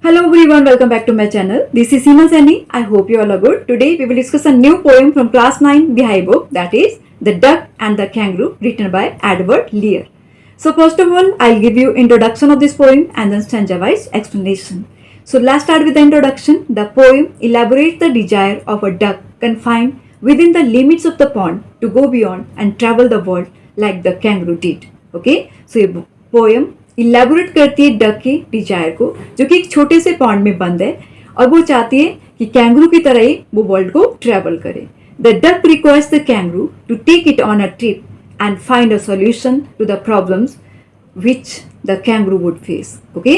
Hello everyone, welcome back to my channel. This is Seema Sani. I hope you all are good. Today we will discuss a new poem from class 9 Bihai book, that is The Duck and the Kangaroo, written by Edward Lear. So first of all, I'll give you introduction of this poem and then stanza-wise explanation. So let's start with the introduction. The poem elaborates the desire of a duck confined within the limits of the pond to go beyond and travel the world like the kangaroo did. Okay, so ये poem elaborate करती है duck की Dzire को, जो कि एक छोटे से पॉन्ड में बंद है और वो चाहती है कि कैंगरू की तरह ही वो वर्ल्ड को ट्रेवल करे. The duck request the kangaroo to take it on a trip and find a solution to the problems which the kangaroo would face. Okay,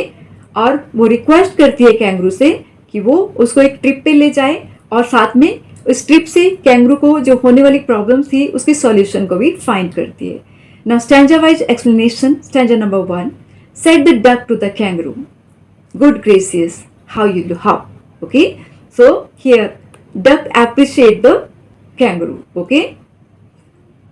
और वो रिक्वेस्ट करती है कैंगरू से कि वो उसको एक ट्रिप पे ले जाए और साथ में उस ट्रिप से कैंगरू को जो होने वाली प्रॉब्लम्स थी उसकी सॉल्यूशन को भी फाइंड करती है. Now stanza wise explanation. Stanza number 1. Said the duck to the kangaroo, "Good gracious, how you hop." Okay, so here duck appreciate the kangaroo. Okay,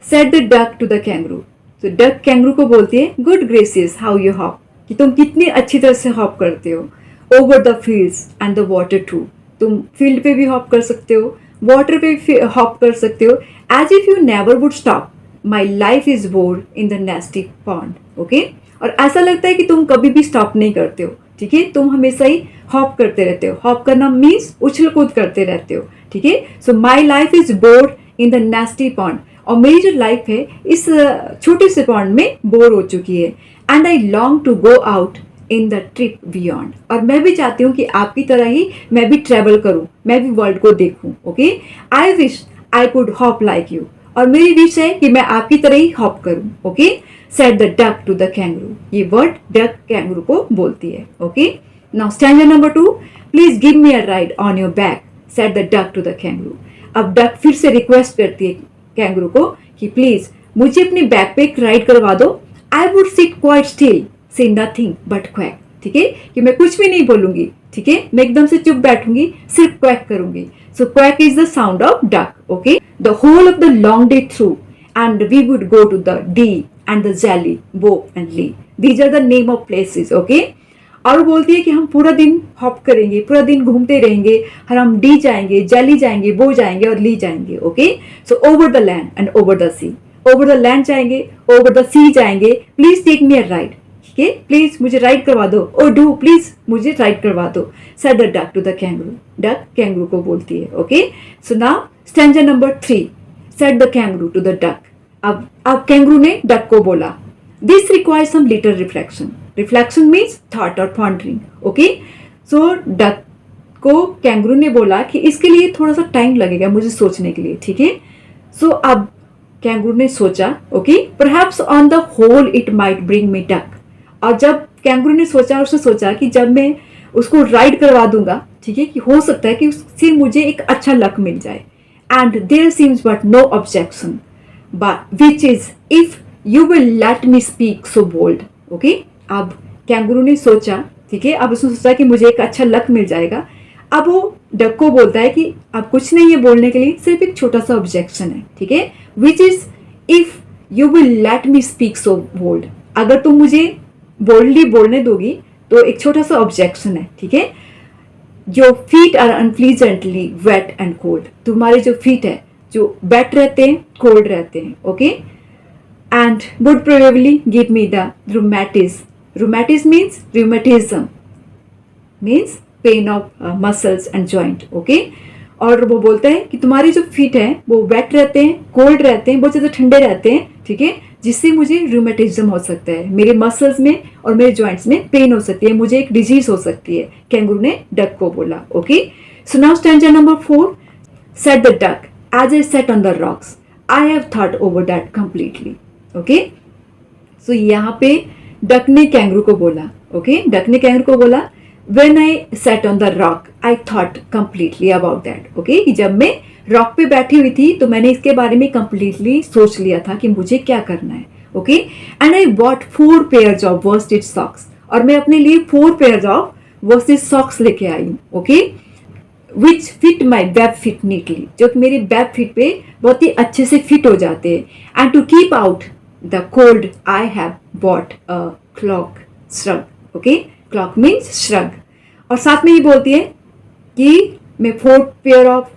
said the duck to the kangaroo. So duck kangaroo को बोलती है, "Good gracious, how you hop." कि तुम कितनी अच्छी तरह से hop करते हो. Over the fields and the water too. तुम फील्ड पे भी हॉप कर सकते हो, वाटर पे भी हॉप कर सकते हो. As if you never would stop. My life is bored in the nasty pond. Okay. और ऐसा लगता है कि तुम कभी भी स्टॉप नहीं करते हो. ठीक है, तुम हमेशा ही हॉप करते रहते हो. हॉप करना मीन्स उछल कूद करते रहते हो. ठीक है, so my life is bored in the nasty pond. और मेरी जो लाइफ है इस छोटे से पॉन्ड में बोर हो चुकी है. And I long to go out in the trip beyond. और मैं भी चाहती हूँ कि आपकी तरह ही मैं भी ट्रेवल करूँ, मैं भी वर्ल्ड को देखूँ. Okay, I wish I could hop like you. और मेरी विश है कि मैं आपकी तरह ही हॉप करूँ. Okay, said the duck to the kangaroo. ये वर्ड डक कैंगरू को बोलती है. Okay, now stanza number 2. Please give me a ride on your back, said the duck to the kangaroo. अब डक फिर से रिक्वेस्ट करती है कैंगरू को कि प्लीज मुझे अपने बैक पे एक राइड करवा दो. I would sit quite still, से नथिंग बट क्वैक. ठीक है, कि मैं कुछ भी नहीं बोलूंगी. ठीक है, मैं एकदम से चुप बैठूंगी, सिर्फ क्वैक करूंगी. So quack is the sound of duck. Okay, the whole of the long day through and we would go to the D and the Jelly, Bo and Lee. These are the name of places. Okay, और बोलती है कि हम पूरा दिन hop करेंगे, पूरा दिन घूमते रहेंगे और हम डी जाएंगे, जेली जाएंगे, बो जाएंगे और ली जाएंगे. Okay, so over the land and over the sea. Over the land जाएंगे, ओवर द सी जाएंगे. Please take me a ride. ठीक है, प्लीज मुझे राइड करवा दो. ओ डू प्लीज मुझे राइड करवा दो. Said the duck to the kangaroo. Duck kangaroo को बोलती है. Okay, so now stanza number 3. Said the kangaroo to the duck. अब कैंगरू ने डक को बोला, this requires some little reflection. Reflection means thought और पॉन्डरिंग. ओके, सो डक को kangaroo ने बोला कि इसके लिए थोड़ा सा टाइम लगेगा मुझे सोचने के लिए. ठीक है, सो अब कैंगरू ने सोचा. Okay, perhaps on the whole it might bring me duck. और जब कैंगरू ने सोचा, उसने सोचा कि जब मैं उसको राइड करवा दूंगा, ठीक है, कि हो सकता है कि उससे मुझे एक अच्छा लक मिल जाए. And there seems but no objection, but which is if you will let me speak so bold. Okay, अब कैंगरू ने सोचा. ठीक है, अब उसने सोचा कि मुझे एक अच्छा लक मिल जाएगा. अब वो डक को बोलता है कि अब कुछ नहीं है बोलने के लिए, सिर्फ एक छोटा सा ऑब्जेक्शन है. ठीक है, which is if you will let me speak so bold. अगर तुम मुझे बोल्डली बोलने दोगी तो एक छोटा सा ऑब्जेक्शन है. ठीक है, जो feet are unpleasantly wet and cold. तुम्हारे जो फीट है जो वेट रहते हैं, कोल्ड रहते हैं. Okay, and would probably give me the rheumatism. Rheumatism means rheumatism means pain of muscles and joint. Okay, और वो बोलता है कि तुम्हारे जो फीट हैं वो वेट रहते हैं, कोल्ड रहते हैं, बहुत ज़्यादा ठंडे रहते हैं. ठीक है, जिससे मुझे रूमेटिज्म हो सकता है, मेरे मसल्स में और मेरे जॉइंट्स में पेन हो सकती है, मुझे एक डिजीज हो सकती है. कैंगरू ने डक को बोला. Okay, so now stanza number 4. Said the duck, as I sat on the rocks, I have thought over that completely. Okay, so यहाँ पे डक ने कैंगरू को बोला. Okay, डक ने कैंगरू को बोला, when I sat on the rock, I thought completely about that. Okay, कि जब मैं रॉक पे बैठी हुई थी तो मैंने इसके बारे में completely सोच लिया था कि मुझे क्या करना है. Okay, and I bought 4 pairs of worsted socks. और मैं अपने लिए 4 pairs of worsted socks लेके आई हूँ. Okay, विच फिट माई वेब फिट नीटली. जो कि मेरी वेब फिट पे बहुत ही अच्छे से फिट हो जाते हैं. And to keep out the cold I have bought a cloak shrug. Okay, cloak means shrug. और साथ में ही बोलती है कि मैं 4 पेयर ऑफ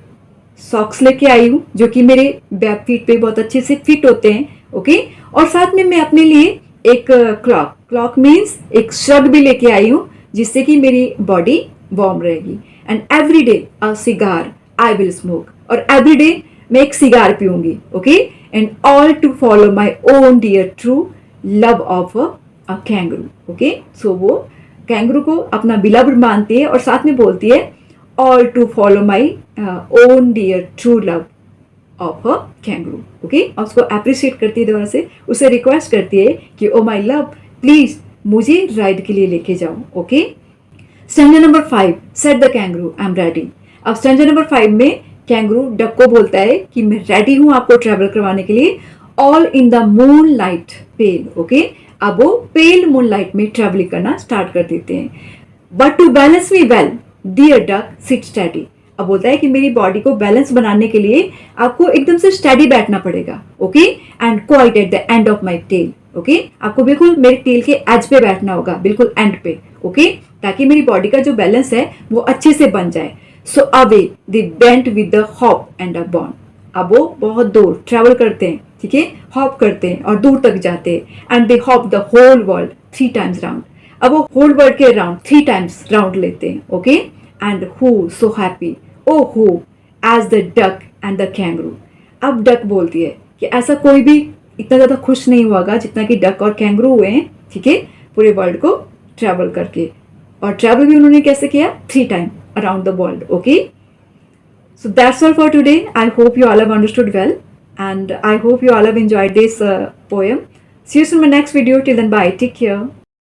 सॉक्स लेके आई हूँ जो कि मेरे बैक फीट पे बहुत अच्छे से फिट होते हैं, ओके। और साथ में मैं अपने लिए एक क्लॉक मीन्स एक श्रग भी लेके आई हूँ जिससे कि मेरी बॉडी वार्म रहेगी। And every day a cigar I will smoke, और एवरी डे मैं एक सिगार पीऊंगी, okay. And all to follow my own dear true love of a kangaroo, okay. So वो कैंगरू को अपना बिलव्ड मानती है और साथ में बोलती है all to follow my own dear true love of a kangaroo, okay. और उसको अप्रिशिएट करती है दोबारा से, उसे रिक्वेस्ट करती है कि ओ माई लव प्लीज मुझे राइड के लिए लेके जाओ, okay. Stanza number 5, set the kangaroo I am ready. अब स्टैंजा नंबर 5 में कैंगरू डक को बोलता है कि मैं रेडी हूं आपको ट्रैवल करवाने के लिए, all in the moonlight pale, okay. अब वो पेल मून लाइट में ट्रैवलिंग करना स्टार्ट कर देते हैं। But to balance me well dear duck sit study. अब बोलता है कि मेरी बॉडी को बैलेंस बनाने के लिए आपको एकदम से स्टडी बैठना पड़ेगा, okay. And quite at the end of my tail, okay. आपको बिल्कुल मेरे टेल के एज पे बैठना होगा, बिल्कुल एंड पे, ओके, ताकि मेरी बॉडी का जो बैलेंस है वो अच्छे से बन जाए। So away they bent with the hop and a bond. अब वो बहुत दूर ट्रैवल करते हैं, ठीक है, हॉप करते हैं और दूर तक जाते हैं। And they hop the whole world 3 times round. अब वो होल वर्ल्ड के राउंड 3 टाइम्स राउंड लेते हैं, okay. And who so happy oh who as the duck and the kangaroo. अब डक बोलती है कि ऐसा कोई भी इतना ज़्यादा खुश नहीं हुआगा जितना कि डक और कैंगरू हुए हैं, ठीक है, पूरे वर्ल्ड को ट्रैवल करके। और ट्रैवल भी उन्होंने कैसे किया, 3 time around the world, okay. So that's all for today. I hope you all have understood well, and I hope you all have enjoyed this poem. See you soon in my next video. Till then, bye. Take care.